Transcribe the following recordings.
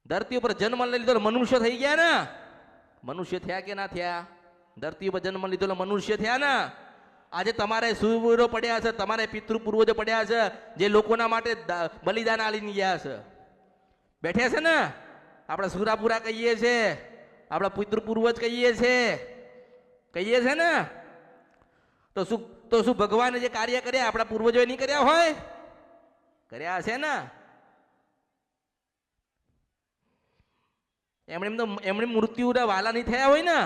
ધરતી ઉપર જન્મ લઈ લીધો મનુષ્ય થઈ ગયા ને? મનુષ્ય થયા કે ના થયા? ધરતી ઉપર જન્મ લીધો મનુષ્ય થયા ને? આજે તમારે સુરવીરો પડ્યા છે, તમારે પિતૃ પૂર્વજો પડ્યા છે, જે લોકોના માટે બલિદાન આલીને ગયા છે, બેઠ્યા છે ને? આપણે સુરાપુરા કહીએ છે, આપણા પિતૃ પૂર્વજ કહીએ છે ને? તો શું ભગવાને જે કાર્ય કર્યા આપણા પૂર્વજોએ નહીં કર્યા હોય? કર્યા છે ને? એમણે મૃત્યુ વાલા નહીં થયા હોય ને?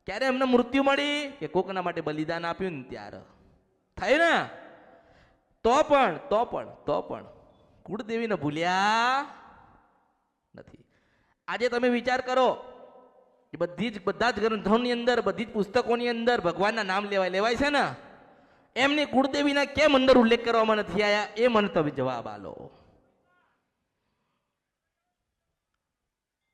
ક્યારે એમને મૃત્યુ મળી? કે કોકના માટે બલિદાન આપ્યું ને ત્યારે થાય ને? તો પણ કુળદેવીને ભૂલ્યા નથી. આજે તમે વિચાર કરો કે બધા જ ગ્રંથોની અંદર, બધી જ પુસ્તકોની અંદર ભગવાનના નામ લેવાય છે ને? એમની કુળદેવીના કેમ અંદર ઉલ્લેખ કરવામાં નથી આવ્યા? એ મને તમે જવાબ આલો.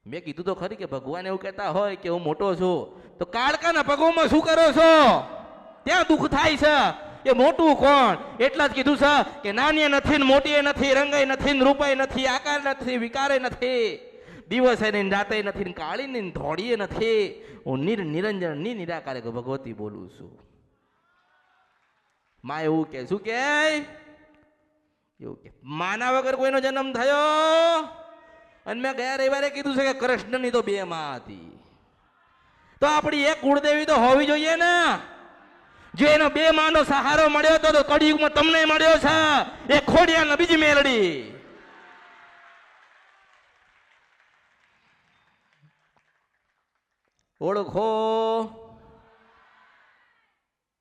મેં કીધું તો ખરી કે ભગવાન એવું કહેતા હોય કે હું મોટો છું, તો કાળકાના પગોમાં શું કરો છો? ત્યાં દુઃખ થાય છે. એ મોટું કોણ? એટલા જ કીધું છે કે નાની નથી ને મોટી નથી, રંગાઈ નથી ને રૂપાઈ નથી, આકાર નથી, વિકારે નથી, દિવસે ને રાતે નથી ને કાળી ને ધોળીએ નથી, હું નિરંજન નિરાકારે ભગવતી બોલું છું. માં એવું કે શું કે? એવું કે માના વગર કોઈનો જન્મ થયો? અને મેં ગયા રવિવારે કીધું છે કે કૃષ્ણની તો 2 માં હતી. તો આપણી એક કુળદેવી તો હોવી જોઈએ ને? જો એનો 2 માનો સહારો મળ્યો તો કળિયુગમાં તમને મળ્યો છે. એ ખોડિયાને બીજી મેલડી. ઓળખો.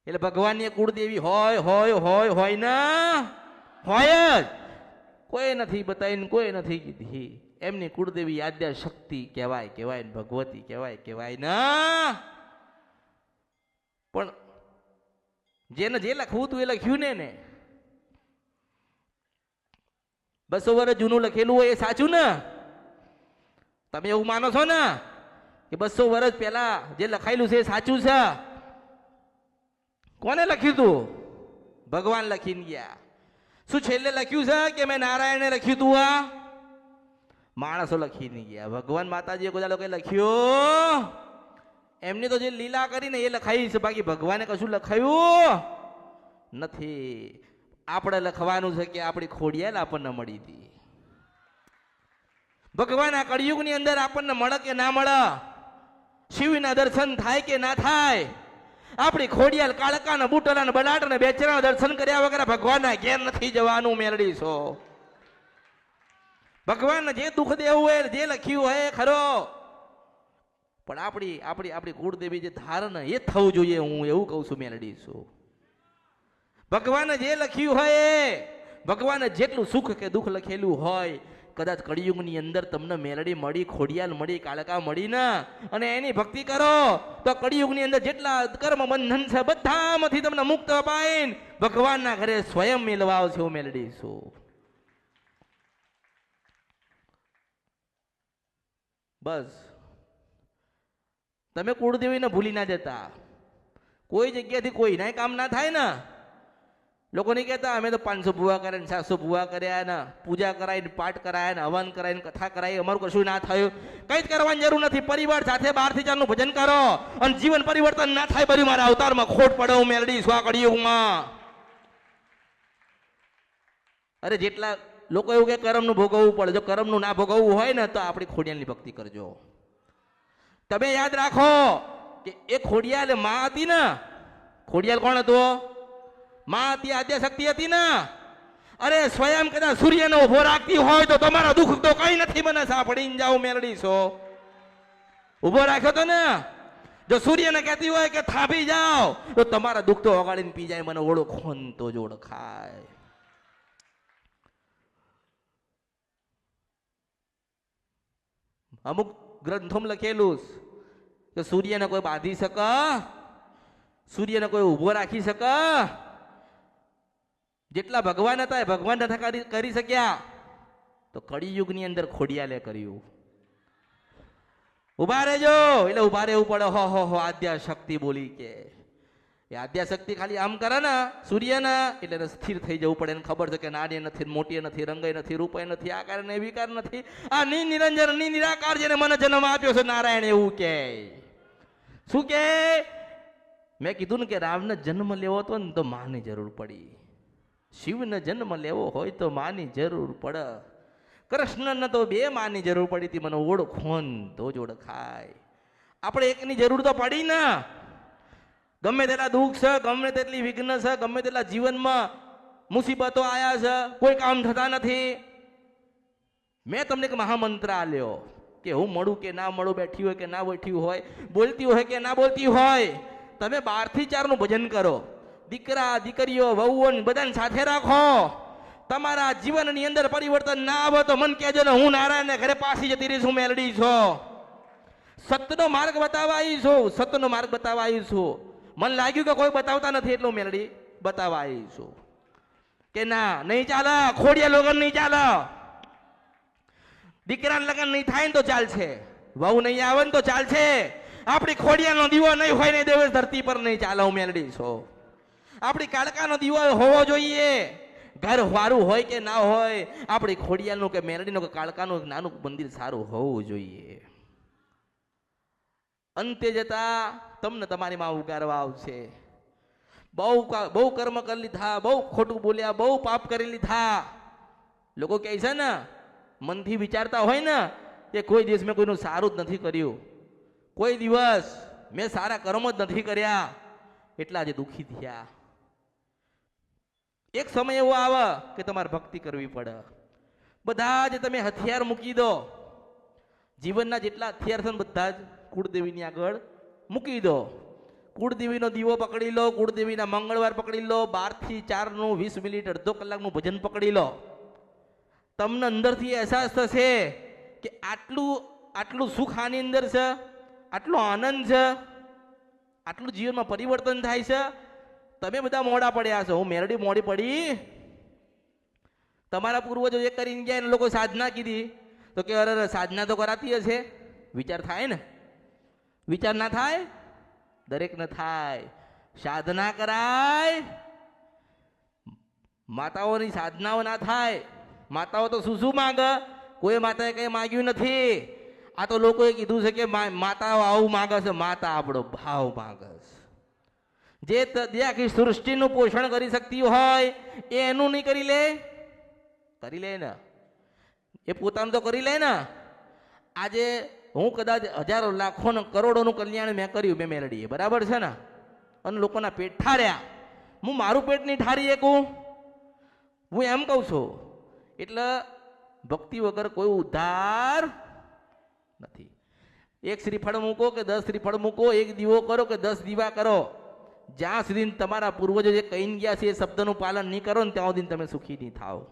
એટલે ભગવાનની કુળદેવી હોય ને? હોય જ. કોઈ નથી બતાવીને, કોઈ નથી કીધી. એમની કુળદેવી આદ્ય શક્તિ કહેવાય ને ભગવતી કહેવાય ને. પણ જેને જે લખવું હતું એ લખ્યું ને. 200 વર્ષ જૂનું લખેલું હોય એ સાચું ને? તમે એવું માનો છો ને કે 200 વર્ષ પહેલા જે લખાયેલું છે એ સાચું છે? કોને લખ્યું હતું? ભગવાન લખીને ગયા. શું છેલ્લે લખ્યું છે કે મેં નારાયણે લખ્યું તું? આ માણસો લખીને ગયા. ભગવાન માતાજીએ કોઈ લોકો લખ્યું? એમની તો જે લીલા કરીને એ લખાઈ છે, બાકી ભગવાને કશું લખાયું નથી. આપણે લખવાનું છે કે આપણી ખોડિયાલ આપણને મળી હતી. ભગવાન આ કળિયુગની અંદર આપણને મળે કે ના મળે, શિવના દર્શન થાય કે ના થાય, આપણી ખોડિયાલ કાળકાના બુટલા બલાટ બેચરા દર્શન કર્યા વગર ભગવાનના ઘેર નથી જવાનું. મેળડીશો ભગવાનને જે દુઃખ દેવું હોય, જે લખ્યું હોય ખરો, પણ આપણી કુળદેવી જે ધારણ એ થવું જોઈએ. હું એવું કહું છું મેળડીશો. ભગવાને જે લખ્યું હોય, ભગવાને જેટલું સુખ કે દુઃખ લખેલું હોય, કદાચ કળિયુગની અંદર તમને મેલડી મળી, ખોડિયાલ મળી, કાળકા મળી ને, અને એની ભક્તિ કરો તો કળિયુગની અંદર જેટલા કર્મ બંધન છે બધામાંથી તમને મુક્ત અપાઈને ભગવાનના ઘરે સ્વયં મેળવા આવશે. મેલડીશું. બસ તમે કુળદેવીને ભૂલી ના જતા. કોઈ જગ્યાથી કોઈ ના કામ ના થાય ને. લોકો નહીં કહેતા અમે તો 500 ભૂવા કર્યા ને 700 ભૂવા કર્યા ને, પૂજા કરાય ને, પાઠ કરાય ને, હવન કરાય ને, કથા કરાય, અમારું કશું ના થયું. કંઈ જ કરવાની જરૂર નથી. પરિવાર સાથે 12 થી 4 નું ભજન કરો અને જીવન પરિવર્તન ના થાય. બરી મારા અવતારમાં ખોટ પડે. હું મેલડી સ્વા કળિયુગમાં. અરે જેટલા લોકો એવું કે કર્મનું ભોગવવું પડે. જો કર્મનું ના ભોગવવું હોય ને તો આપણી ખોડિયાલની ભક્તિ કરજો. તમે યાદ રાખો કે એ ખોડિયાલ માં હતી ને. ખોડિયાલ કોણ હતો? માં હતી, આદ્ય શક્તિ હતી ને. અરે સ્વયં કદાચ સૂર્યનો ઉભો રાખતી હોય તો તમારા દુઃખ તો કઈ નથી મને સાંભળીને જાઓ. મેળડીશો ઉભો રાખ્યો તો ને. જો સૂર્યને કહેતી હોય કે થાપી જાઓ તો તમારા દુઃખ તો ઓગાળીને પી જાય. મને ઓળખો તો જ ઓળખાય. અમુક ગ્રંથોમાં લખેલું કે સૂર્યને કોઈ બાંધી શકે, સૂર્યને કોઈ ઉભો રાખી શકે. જેટલા ભગવાન હતા એ ભગવાન નથી કરી શક્યા, તો કળિયુગની અંદર ખોડિયાલે કર્યું. ઉભા રહેજો એટલે ઉભા રહેવું પડે. હો આદ્ય શક્તિ બોલી કે એ આદ્યાશક્તિ ખાલી આમ કરે ને સૂર્યના એટલે એને સ્થિર થઈ જવું પડે. એને ખબર છે કે નાની નથી, મોટી નથી, રંગાઈ નથી, રૂપાઈ નથી, આકાર ને વિકાર નથી, આ નિરંજન નિરાકાર જેને મને જન્મ આપ્યો છે નારાયણ એવું કે. શું કે મેં કીધું ને કે રામને જન્મ લેવો હતો ને તો માની જરૂર પડી, શિવને જન્મ લેવો હોય તો માની જરૂર પડે, કૃષ્ણને તો બે માની જરૂર પડી હતી, મને ઓળખો ને તો જ ઓળખાય. આપણે એકની જરૂર તો પડી ને. ગમે તેટલા દુઃખ છે, ગમે તેટલી વિઘ્ન છે, ગમે તેટલા જીવનમાં મુસીબતો આયા છે, કોઈ કામ થતા નથી. મેં તમને એક મહામંત્ર આલ્યો કે હું મળું કે ના મળું, બેઠી હોય કે ના બેઠી હોય, બોલતી હોય કે ના બોલતી હોય, તમે 12 થી 4 નું ભજન કરો. દીકરા દીકરીઓ વહુઓ બધાને સાથે રાખો. તમારા જીવનની અંદર પરિવર્તન ના આવે તો મન કહેજો ને હું નારાયણને ઘરે પાછી જતી રહીશ, હું મેલડી છો. સત્યનો માર્ગ બતાવવા આવી છું, સત્યનો માર્ગ બતાવવા આવી છું. મને લાગ્યું કે કોઈ બતાવતા નથી એટલે મેલડી બતાવવા આવી છું કે ના નહીં ચાલે, ખોડિયા લગન નહીં ચાલે, દીકરાના લગન નહીં થાય ને તો ચાલશે, વહુ નહીં આવે ને તો ચાલશે, આપણી ખોડિયાનો દીવો નહીં હોય ને દેવ ધરતી પર નહીં ચાલે, હું મેલડી છું. આપણી કાળકાનો દીવો હોવો જોઈએ, ઘર વારું હોય કે ના હોય, આપણી ખોડિયાનું કે મેલડીનું કે કાળકાનું નાનું મંદિર સારું હોવું જોઈએ. અંતે જતા તમને તમારી માં ઉગારવા આવશે. બહુ કર્મ કરી લીધા, બહુ ખોટું બોલ્યા, બહુ પાપ કરી લીધા. લોકો કહે છે ને મનથી વિચારતા હોય ને કે કોઈ દિવસ મેં કોઈનું સારું જ નથી કર્યું, કોઈ દિવસ મેં સારા કર્મ જ નથી કર્યા, એટલા જે દુઃખી થયા. એક સમય એવો આવે કે તમારે ભક્તિ કરવી પડે. બધા જ તમે હથિયાર મૂકી દો, જીવનના જેટલા હથિયાર છે બધા જ કુળદેવીની આગળ મૂકી દો. કુળદેવીનો દીવો પકડી લો, કુળદેવીના મંગળવાર પકડી લો, 12 થી 4 નું 20 મિનિટ અડધો કલાકનું ભજન પકડી લો. તમને અંદરથી અહેસાસ થશે કે આટલું સુખ આની અંદર છે, આટલો આનંદ છે, આટલું જીવનમાં પરિવર્તન થાય છે. તમે બધા મોડા પડ્યા છો, હું મેરડી મોડી પડી. તમારા પૂર્વજો જે કરીને ગયા એને લોકો સાધના કીધી તો કે અરે સાધના તો કરાતી હશે. વિચાર થાય ને? વિચાર ના થાય? દરેક ને થાય. સાધના કરાય, માતાઓની સાધનાઓ ના થાય. માતાઓ તો શું માંગે? કોઈ માતાએ કઈ માંગ્યું નથી. આ તો લોકોએ કીધું છે કે માતાઓ આવું માંગે છે, માતા આપણો ભાવ માંગે છે. જે આખી સૃષ્ટિનું પોષણ કરી શકતી હોય એ એનું નહીં કરી લે? કરી લે ને, એ પોતાનું તો કરી લે ને. આજે હું કદાચ હજારો લાખો ને કરોડોનું કલ્યાણ મેં કર્યું, મેં મેલડીએ, બરાબર છે ને, અને લોકોના પેટ ઠાર્યા. હું મારું પેટ નહીં ઠારી શકું, હું એમ કહું છું. એટલે ભક્તિ વગર કોઈ ઉદ્ધાર નથી. એક શ્રીફળ મૂકો કે 10 શ્રીફળ મૂકો, એક દીવો કરો કે 10 દીવા કરો, જ્યાં સુધી તમારા પૂર્વજો જે કહીને ગયા છે એ શબ્દનું પાલન નહીં કરો ને ત્યાં સુધી તમે સુખી નહીં થાવ.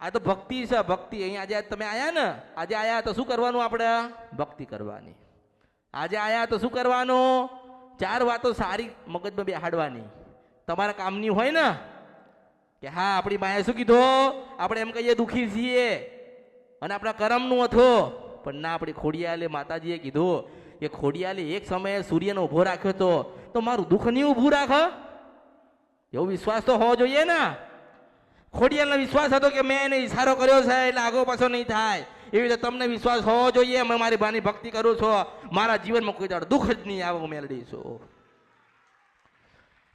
આ તો ભક્તિ છે, ભક્તિ. અહીં આજે તમે આયા ને, આજે આયા તો શું કરવાનું? આપણે ભક્તિ કરવાની. આજે આયા તો શું કરવાનું? 4 વાતો સારી મગજમાં બેહાડવાની, તમારા કામની હોય ને. કે હા આપણી માએ શું કીધું? આપણે એમ કહીએ દુઃખી છીએ અને આપણા કરમનું હતું, પણ ના, આપણી ખોડિયાલે માતાજીએ કીધું કે ખોડિયાલે એક સમયે સૂર્યનો ઊભો રાખ્યો તો મારું દુઃખ નહીં ઊભું રાખે. એવો વિશ્વાસ તો હોવો જોઈએ ને. ખોડિયાલનો વિશ્વાસ હતો કે મેં એને ઈશારો કર્યો છે એટલે આગો પાછો નહીં થાય. એવી રીતે તમને વિશ્વાસ હોવો જોઈએ, મેં મારી બાની ભક્તિ કરું છું, મારા જીવનમાં કોઈ દાડો દુઃખ જ નહીં આવે, હું મેળવી છું.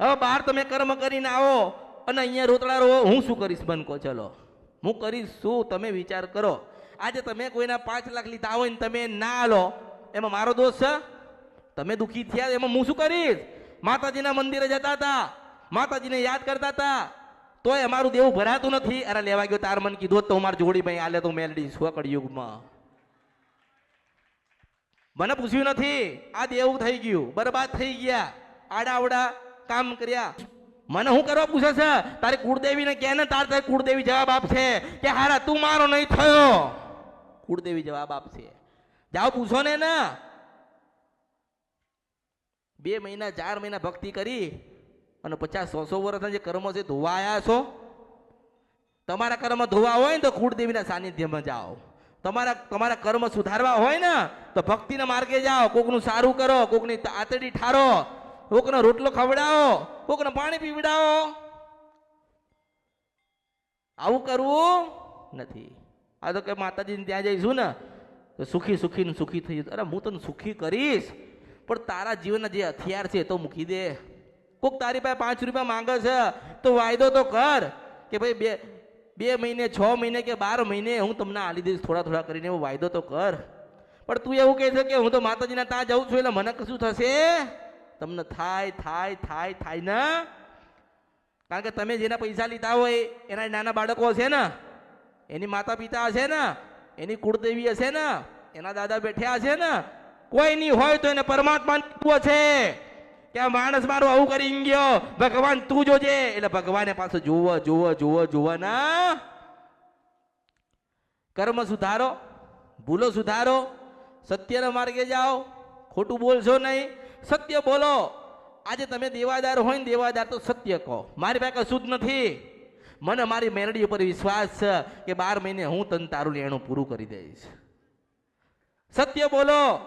હવે બહાર તમે કર્મ કરીને આવો અને અહીંયા રોતડા રહો, હું શું કરીશ? બન કહો, ચલો હું કરીશ શું? તમે વિચાર કરો. આજે તમે કોઈના 5 લાખ લીધા હોય ને તમે ના લો, એમાં મારો દોષ છે? તમે દુઃખી થયા એમાં હું શું કરીશ? માતાજીના મંદિરે જતા હતા, માતાજીને યાદ કરતા હતા, તોય અમારું દેવું ભરાતું નથી. અરે લેવા ગયો તાર મને કીધું તો મારી જોડી ભાઈ આલે તો મેલડી સ્વકળ યુગમાં. મને પૂછ્યું નથી. આ દેવું થઈ ગયું, બરબાદ થઈ ગયા, આડાવડા કામ કર્યા. મને હું કરવા પૂછે છે? તારી કુળદેવીને કે ને, તારી કુળદેવી જવાબ આપશે કે હારા તું મારો નહીં થયો. કુળદેવી જવાબ આપશે. જાઓ પૂછો ને. 2 મહિના 4 મહિના ભક્તિ કરી અને 50-100 વર્ષના જે કર્મો છે ધોવાયા છો. તમારા કર્મ ધોવા હોય ને તો કુળદેવીના સાનિધ્યમાં જાઓ. તમારા કર્મ સુધારવા હોય ને તો ભક્તિના માર્ગે જાઓ. કોકનું સારું કરો, કોકની આતડી ઠારો, કોકનો રોટલો ખવડાવો, કોકને પાણી પીવડાવો. આવું કરવું નથી. આ તો કે માતાજીને ત્યાં જઈશું ને તો સુખી સુખી ને સુખી થઈ જશે. અરે હું તને સુખી કરીશ, પણ તારા જીવનના જે હથિયાર છે તો મૂકી દે. કોક તારી પાસે 5 રૂપિયા માંગે છે તો વાયદો તો કર કે ભાઈ બે મહિને 6 મહિને કે 12 મહિને હું તમને આલી દઈશ થોડા થોડા કરીને, એવો વાયદો તો કર. પણ તું એવું કહે છે કે હું તો માતાજીના ત્યાં જાઉં છું એટલે મને કશું થશે. તમને થાય ને, કારણ કે તમે જેના પૈસા લીધા હોય એના નાના બાળકો હશે ને, એની માતા પિતા હશે ને, એની કુળદેવી હશે ને, એના દાદા બેઠ્યા હશે ને. કોઈ નહીં હોય તો એને પરમાત્મા છે કે આ માણસ મારો આવું કરી ગયો, ભગવાન તું જોજે. એટલે ભગવાને પાછું જોવો ના. કર્મ સુધારો, ભૂલો સુધારો, સત્યના માર્ગે જાઓ, ખોટું બોલશો નહીં, સત્ય બોલો. આજે તમે દેવાદાર હોય ને, દેવાદાર તો સત્ય કહો. મારી પાસે કશું જ નથી, મને મારી મેલડી ઉપર વિશ્વાસ છે કે 12 મહિને હું તને તારું લેણું પૂરું કરી દઈશ. સત્ય બોલો.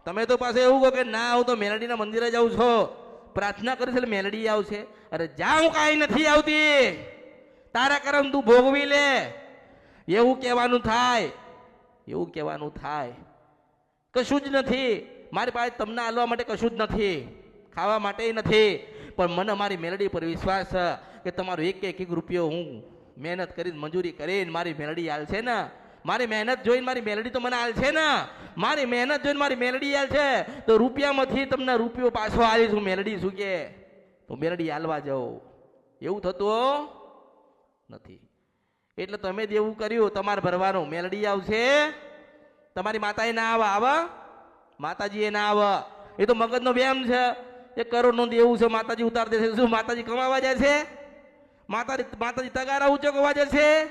તમે તો પાસે એવું કહો કે ના હું તો મેલડીના મંદિરે જાઉં છું, પ્રાર્થના કરીશ એટલે મેલડી આવશે. અરે જા, હું કાંઈ નથી આવતી, તારા કર્મ તું ભોગવી લે. એવું કહેવાનું થાય. કશું જ નથી મારી પાસે તમને આલવા માટે, કશું જ નથી, ખાવા માટે નથી. પણ મને મારી મેલડી પર વિશ્વાસ છે કે તમારો એક રૂપિયો હું મહેનત કરીને મજૂરી કરીને મારી મેલડી આલશે ને. મારી મહેનત જોઈને મારી મેલડી તો મને આલશે ને. મારી મહેનત જોઈને મારી મેલડી આલશે તો રૂપિયામાંથી તમને રૂપિયો પાછો આલીશ હું. મેલડી શું કે તો મેલડી આલવા જાઓ. એવું થતું નથી. એટલે તમે દેવું કર્યું તમારે ભરવાનું. મેલડી આવશે, તમારી માતાએ ના આવે, માતાજી એ ના આવે. એ તો મગજનો વ્યાયામ છે. 1 કરોડનું દેવું છે, માતાજી ઉતાર દેશે. શું માતાજી કમાવા જાય છે? માતાજી તગારા ઉચકવા જશે?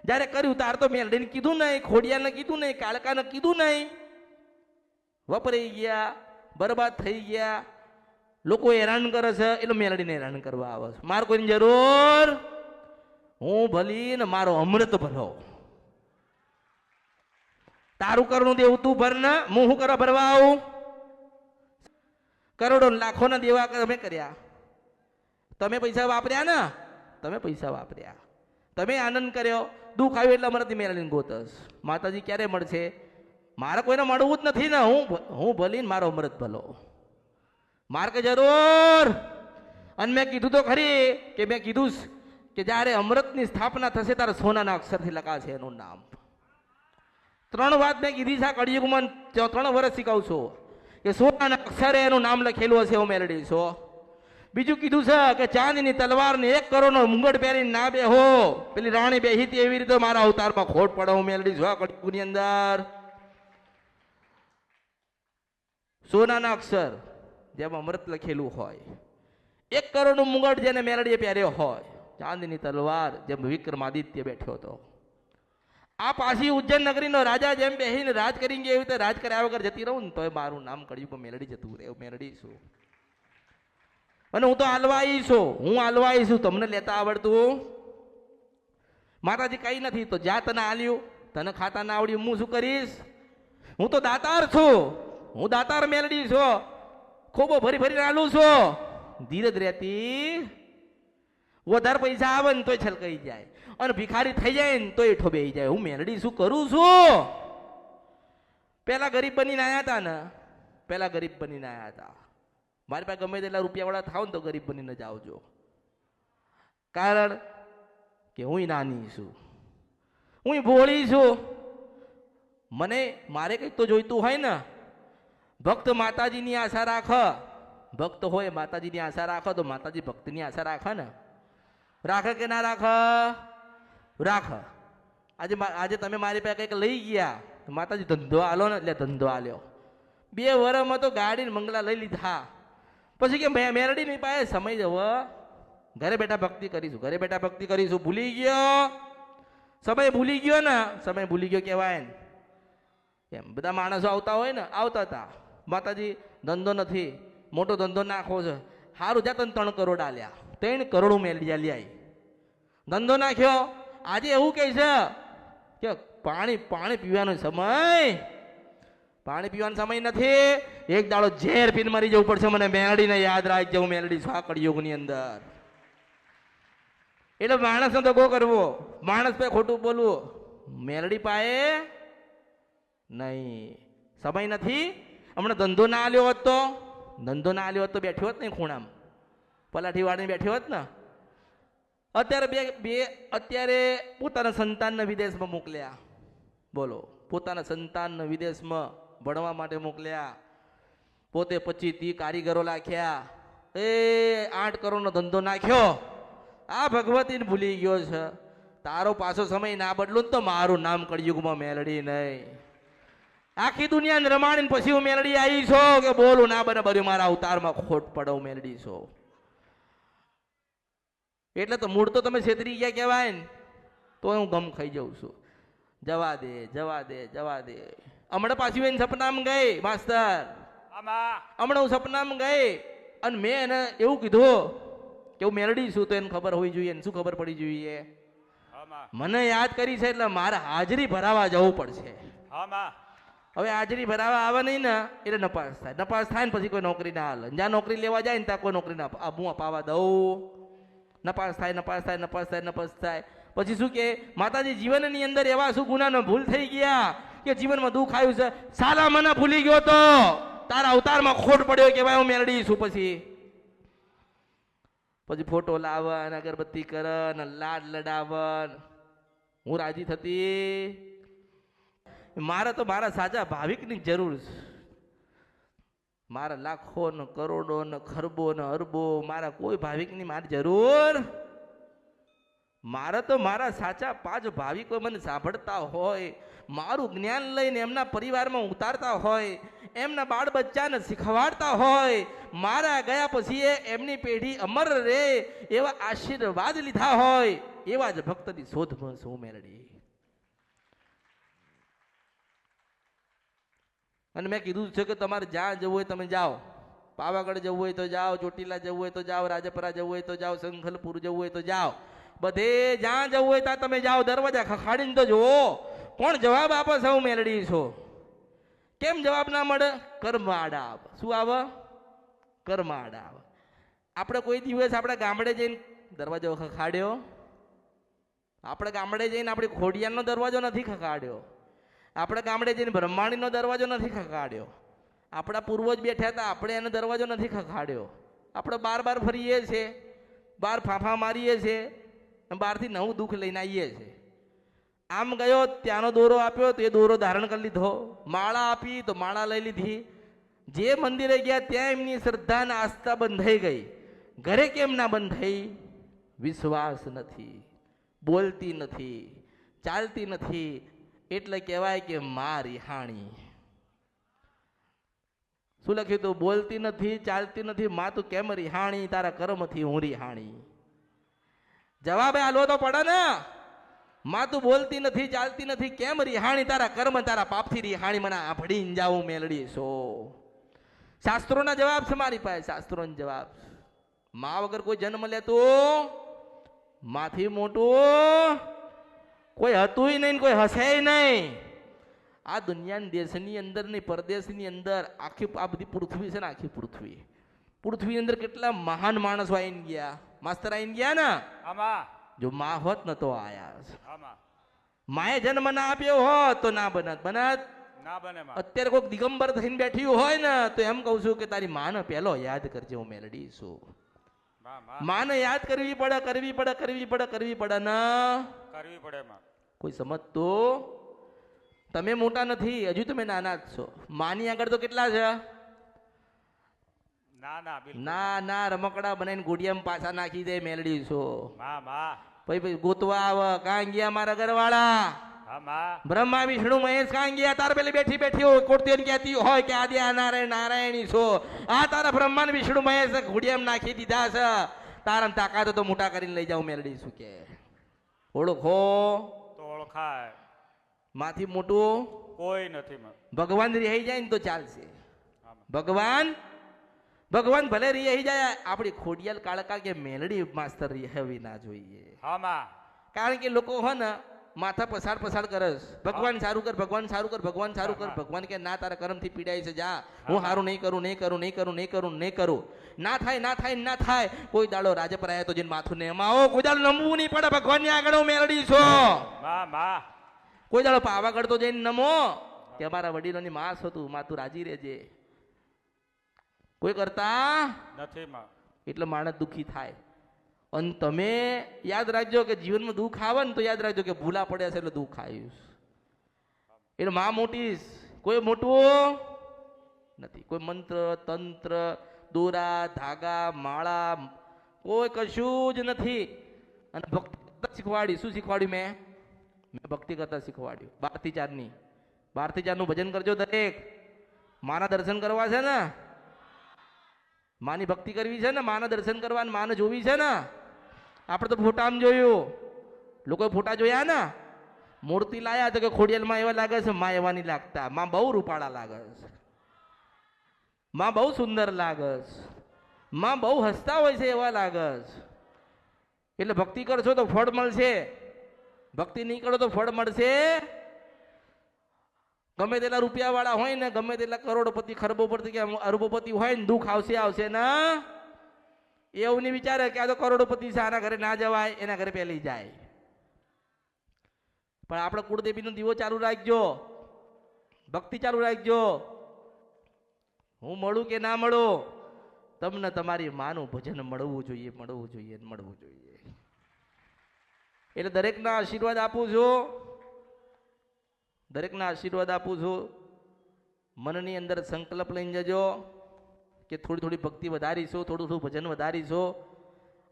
જ્યારે કર્યું તાર તો મેલડીને કીધું નહીં, ખોડિયાને કીધું નહીં, કાળકાને કીધું નહીં, વપરાઈ ગયા, બરબાદ થઈ ગયા. લોકો હેરાન કરે છે એટલે મેલડીને હેરાન કરવા આવે છે. મારે કોઈની જરૂર, હું ભલી ને મારો અમૃત ભલો. તારું કરનું દેવું તું ભર ને, હું શું કરવા ભરવા આવું? કરોડો લાખોના દેવા તમે કર્યા, તમે પૈસા વાપર્યા ને, તમે આનંદ કર્યો. દુઃખ આવ્યું એટલે અમારાથી મેળવીને ગોતસ. માતાજી ક્યારે મળશે? મારે કોઈને મળવું જ નથી ને. હું ભલીને મારો અમૃત ભલો. મારે કે જરૂર. અને મેં કીધું તો ખરી કે જ્યારે અમૃતની સ્થાપના થશે ત્યારે સોનાના અક્ષરથી લખાશે એનું નામ. 3 વાત મેં કીધી છે કળિયુગમાં. 3 વર્ષ શીખવું છું કે સોનાના અક્ષરે એનું નામ લખેલું હશે, હું મેળવી છો. બીજું કીધું છે કે ચાંદીની તલવાર ને 1 કરોડનો મુંગટ પહેરીને ના બેહો. પેલી રાણી બેહી હતી એવી રીતે મારા અવતારમાં ખોટ પડે, હું મેળવી છું કળિયુગની અંદર. સોનાના અક્ષર જેમ અમૃત લખેલું હોય, 1 કરોડનું મુંગટ જેને મેલડીએ પહેર્યો હોય, ચાંદીની તલવાર જેમ વિક્રમાદિત્ય બેઠો હતો. આ પાછી ઉજ્જૈન નગરીનો રાજા જેમ બેહીને રાજ કરી ગયા એવી રીતે રાજ કર્યા વગર જતી રહું ને તોય મારું નામ કળિયુગ મેલડી જતું રહે. મેલડી છું અને હું તો આલવાઈ છું. તમને લેતા આવડતું? માતાજી કઈ નથી તો જા, તને આલ્યું, તને ખાતા ના આવડ્યું, હું શું કરીશ? હું તો દાતાર છું. હું દાતાર મેલડી છું. ખોબો ભરી આલું છું. ધીરજ રહેતી. વધારે પૈસા આવે ને તોય છલકાઈ જાય, અને ભિખારી થઈ જાય ને તોય ઠોબેઈ જાય. હું મેલડી શું કરું છું? પેલા ગરીબ બનીને આવ્યા હતા. મારી પાસે ગમે તેટલા રૂપિયાવાળા થાવ ને તો ગરીબ બનીને જ આવજો. કારણ કે હું નાની છું, હું ભોળી છું. મારે કંઈક તો જોઈતું હોય ને. ભક્ત માતાજીની આશા રાખ. ભક્ત હોય માતાજીની આશા રાખો તો માતાજી ભક્તની આશા રાખે ને. રાખે કે ના રાખ. આજે તમે મારી પાસે કંઈક લઈ ગયા, માતાજી ધંધો આલો ને એટલે ધંધો આલ્યો. 2 વર્ષમાં તો ગાડી મંગલા લઈ લીધા. પછી કે મેરડીની પાસે સમય જવો, ઘરે બેઠા ભક્તિ કરીશું. ભૂલી ગયો, સમય ભૂલી ગયો કહેવાય ને. એમ બધા માણસો આવતા હોય ને, આવતા હતા. માતાજી ધંધો નથી, મોટો ધંધો નાખવો છે. સારું જા, તને 3 કરોડ આલ્યા. 3 કરોડ મેલડી આલી આવી. ધંધો નાખ્યો. આજે એવું કહે છે કે પાણી પીવાનો સમય, પાણી પીવાનો સમય નથી. એક દાડો ઝેર પીને મરી જવું પડશે. મને મેલડીને યાદ રાખજો. હું મેલડી છું આ કળિયુગની અંદર. એટલે માણસનો દગો કરવો, માણસ પાસે ખોટું બોલવું, મેલડી પાએ નહીં. સમય નથી. હમણાં ધંધો ના આલ્યો હોત તો, ધંધો ના આલ્યો હોત તો બેઠ્યો હોત નહીં ખૂણામાં, પલાઠી વાળીને બેઠ્યો હોત ને. અત્યારે પોતાના સંતાનને વિદેશમાં મોકલ્યા. બોલો, પોતાના સંતાનને વિદેશમાં ભણવા માટે મોકલ્યા. પોતે 25-30 કારીગરો નાખ્યા. 8 કરોડનો ધંધો નાખ્યો. આ ભગવતીને ભૂલી ગયો છે. તારો પાછો સમય ના બદલું તો મારું નામ કળિયુગમાં મેલડી નહીં. આખી દુનિયાને રમાડીને પછી હું મેલડી આવી છો કે બોલું ના બને બર્યું મારા અવતારમાં ખોટ પડો મેલડી છો. એટલે તો મૂળ તો તમે છેતરી ગયા કહેવાય ને, તો હું ગમ ખાઈ જાઉં છું. જવા દે, જવા દે, જવા દે. હમણાં પાછી એને સપનામાં ગઈ માસ્તર, હમણાં હું સપનામાં ગઈ અને મેં એને એવું કીધું કે હું મેલડી છું. તો એને ખબર હોવી જોઈએ. શું ખબર પડી જોઈએ? મને યાદ કરી છે એટલે મારે હાજરી ભરાવા જવું પડશે. હવે હાજરી ભરાવા આવે નહીં ને એટલે નપાસ થાય. નપાસ થાય ને પછી કોઈ નોકરી ના હાલે. જ્યાં નોકરી લેવા જાય ને ત્યાં કોઈ નોકરી ના હું અપાવા દઉં. નપાસ થાય, નપાસ થાય, નપાસ થાય, નપાસ થાય. પછી શું કે માતાજી જીવનની અંદર એવા શું ગુનાનો ભૂલ થઈ ગયા કે જીવનમાં દુઃખ આવ્યું છે. સાલા મને ભૂલી ગયો તો તારા અવતારમાં ખોટ પડ્યો કે ભાઈ હું મેલડી છું. પછી ફોટો લાવન, અગરબત્તી કરન, લાડ લડાવન, હું રાજી થતી. મારે તો મારા સાચા ભાવિકની જરૂર છે. મારા લાખો ને કરોડો ને ખરબો ને અરબો મારા કોઈ ભાવિકની મારી જરૂર. મારે તો મારા સાચા 5 ભાવિકો મને સાંભળતા હોય, મારું જ્ઞાન લઈને એમના પરિવારમાં ઉતારતા હોય, એમના બાળ બચ્ચાને શીખવાડતા હોય, મારા ગયા પછી એમની પેઢી અમર રહે એવા આશીર્વાદ લીધા હોય, એવા જ ભક્તની શોધમાં છું મેલડી. અને મેં કીધું છે કે તમારે જ્યાં જવું હોય તમે જાઓ. પાવાગઢ જવું હોય તો જાઓ, ચોટીલા જવું હોય તો જાઓ, રાજપરા જવું હોય તો જાઓ, સંખલપુર જવું હોય તો જાઓ. બધે જ્યાં જવું હોય ત્યાં તમે જાઓ. દરવાજા ખખાડીને તો જુઓ કોણ જવાબ આપે છે હું મેલડી છો. કેમ જવાબ ના મળે? કર્મ આડા આવે. શું આવે? કર્મ આડા આવે. આપણે કોઈ દિવસ આપણા ગામડે જઈને દરવાજો ખખાડ્યો? આપણે ગામડે જઈને આપણી ખોડિયાનો દરવાજો નથી ખખાડ્યો. આપણે ગામડે જઈને બ્રહ્માંડીનો દરવાજો નથી ખખાડ્યો. આપણા પૂર્વજ બેઠા હતા, આપણે એનો દરવાજો નથી ખખાડ્યો. આપણે બાર ફરીએ છીએ, બાર ફાંફા મારીએ છીએ, બહારથી નવું દુઃખ લઈને આવીએ છીએ. આમ ગયો ત્યાંનો દોરો આપ્યો તો એ દોરો ધારણ કરી લીધો. માળા આપી તો માળા લઈ લીધી. જે મંદિરે ગયા ત્યાં એમની શ્રદ્ધા અને આસ્થા બંધાઈ ગઈ. ઘરે કેમ ના બંધાઈ? વિશ્વાસ નથી, બોલતી નથી, ચાલતી નથી. એટલે કહેવાય કે મા રિહાણી. શું લખ્યું હતું? બોલતી નથી, ચાલતી નથી, મા તું કેમ રિહાણી? તારા કર્મથી હું રિહાણી. જવાબ આલો તો પડે ને. માં તું બોલતી નથી, ચાલતી નથી, કેમ રિહાણી? તારા કર્મ, તારા પાપથી રિહાણી. મને આભડીને જાઉં મેલડી છો. શાસ્ત્રોના જવાબ છે મારી પાસે, શાસ્ત્રોના જવાબ. માં વગર કોઈ જન્મ લેતું માથી મોટું કોઈ હતું નહીં, કોઈ હશે નહીં. આ દુનિયાના દેશની અંદર ને પરદેશની અંદર આખી આ બધી પૃથ્વી છે ને, આખી પૃથ્વી અંદર કેટલા મહાન માણસો આવીને ગયા. માસ્તર આવીને ગયા ને. જો માં હોત ને તો આયા. માએ જન્મ ના આપ્યો હોત તો ના બનત. અત્યારે કોઈક દિગંબર થઈને બેઠી હોય ને તો એમ કહું છું કે તારી માને પહેલો યાદ કરજે હું મેલડી છું. માને યાદ કરવી પડે, કરવી પડે, કરવી પડે, કરવી પડે ના કરવી પડે. કોઈ સમજતો? તમે મોટા નથી, હજુ તમે નાના જ છો. માની આગળ તો કેટલા છે? ના ના રમકડા બનાવીને ગોડિયામાં પાછા નાખી દે મેલડી છો. ભાઈ ગોતવા આવે. કાં ગયા મારા ઘરવાળા? બ્રહ્મા વિષ્ણુ મહેશ કાં ગયા? તાર પેલી બેઠી બેઠી હોય કોટતી કહેતી હોય કે આદ્યા નારાયણ નારાયણી છો. આ તારા બ્રહ્મા વિષ્ણુ મહેશ ઘોડિયામાં નાખી દીધા છે. તારા તાકાત તો મોટા કરીને લઈ જાઉં મેલડી શું કે. ઓળખો તો ઓળખાય. માથી મોટું કોઈ નથી. ભગવાન રહી જાય ને તો ચાલશે. ભગવાન ભલે રહી જાય, આપણી ખોડિયાલ કાળકા કે મેલડી માસ્તર રહેવી ના જોઈએ. કારણ કે લોકો હો ને માથા પસાર પસાર કરસ ભગવાન સારું કર ભગવાન સારું કર ભગવાન સારું કર ભગવાન કે ના તારા કર્મથી પીડાય છે જા હું સારું નહીં કરું નહીં કરું નહીં કરું નહીં કરું નહીં કરું ના થાય ના થાય ના થાય કોઈ દાડો રાજપરાય તો જઈને માથું ને એમાં આવો કોઈ દાડો નમવું નહીં પડે ભગવાનની આગળ હું મેળડી છો કોઈ દાડો પાવાગઢ તો જઈને નમો કે અમારા વડીલોની માસ હતું માં તું રાજી રહેજે કોઈ કરતા નથી માં. એટલે માણસ દુઃખી થાય. અને તમે યાદ રાખજો કે જીવનમાં દુઃખ આવે ને તો યાદ રાખજો કે ભૂલા પડ્યા છે એટલે દુઃખ આવ્યું એટલે માં મોટીશ કોઈ મોટું નથી. કોઈ મંત્ર તંત્ર દોરા ધાગા માળા કોઈ કશું જ નથી. અને ભક્તિ કરતા શીખવાડી. શું શીખવાડ્યું મેં ભક્તિ કરતા શીખવાડ્યું. 12 થી 4 ની 12 થી 4 નું ભજન કરજો દરેક. માના દર્શન કરવા છે ને, માની ભક્તિ કરવી છે ને, માના દર્શન કરવા ને માને જોવી છે ને. આપણે તો ફોટામાં જોયું, લોકોએ ફોટા જોયા ને, મૂર્તિ લાયા તો કે ખોડિયાલમાં એવા લાગે છે, માં એવા નહીં લાગતા, માં બહુ રૂપાળા લાગે છે, માં બહુ સુંદર લાગે છે, માં બહુ હસતા હોય છે એવા લાગે છે. એટલે ભક્તિ કરશો તો ફળ મળશે, ભક્તિ નહીં કરો તો ફળ મળશે. ગમે તેટલા રૂપિયા વાળા હોય ને, ગમે તેટલા કરોડપતિ ખરબોપતિ કે અરબોપતિ હોય ને, દુઃખ આવશે આવશે ને. એવું નહીં વિચારે કે આ તો કરોડોપતિ છે, આના ઘરે ના જવાય, એના ઘરે પહેલી જાય. પણ આપણે કુળદેવીનો દીવો ચાલુ રાખજો, ભક્તિ ચાલુ રાખજો. હું મળું કે ના મળું, તમને તમારી માનું ભજન મળવું જોઈએ, મળવું જોઈએ, મળવું જોઈએ. એટલે દરેકના આશીર્વાદ આપું છું, દરેકના આશીર્વાદ આપું છું. મનની અંદર સંકલ્પ લઈને જજો કે થોડી થોડી ભક્તિ વધારીશું, થોડું થોડું ભજન વધારીશું,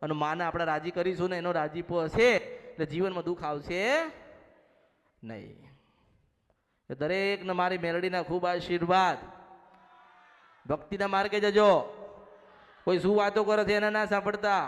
અને માને આપણે રાજી કરીશું ને એનો રાજીપો હશે એટલે જીવનમાં દુઃખ આવશે નહીં. દરેકને મારી મેલડીના ખૂબ આશીર્વાદ. ભક્તિના માર્ગે જજો. કોઈ શું વાતો કરે છે એને ના સાંભળતા.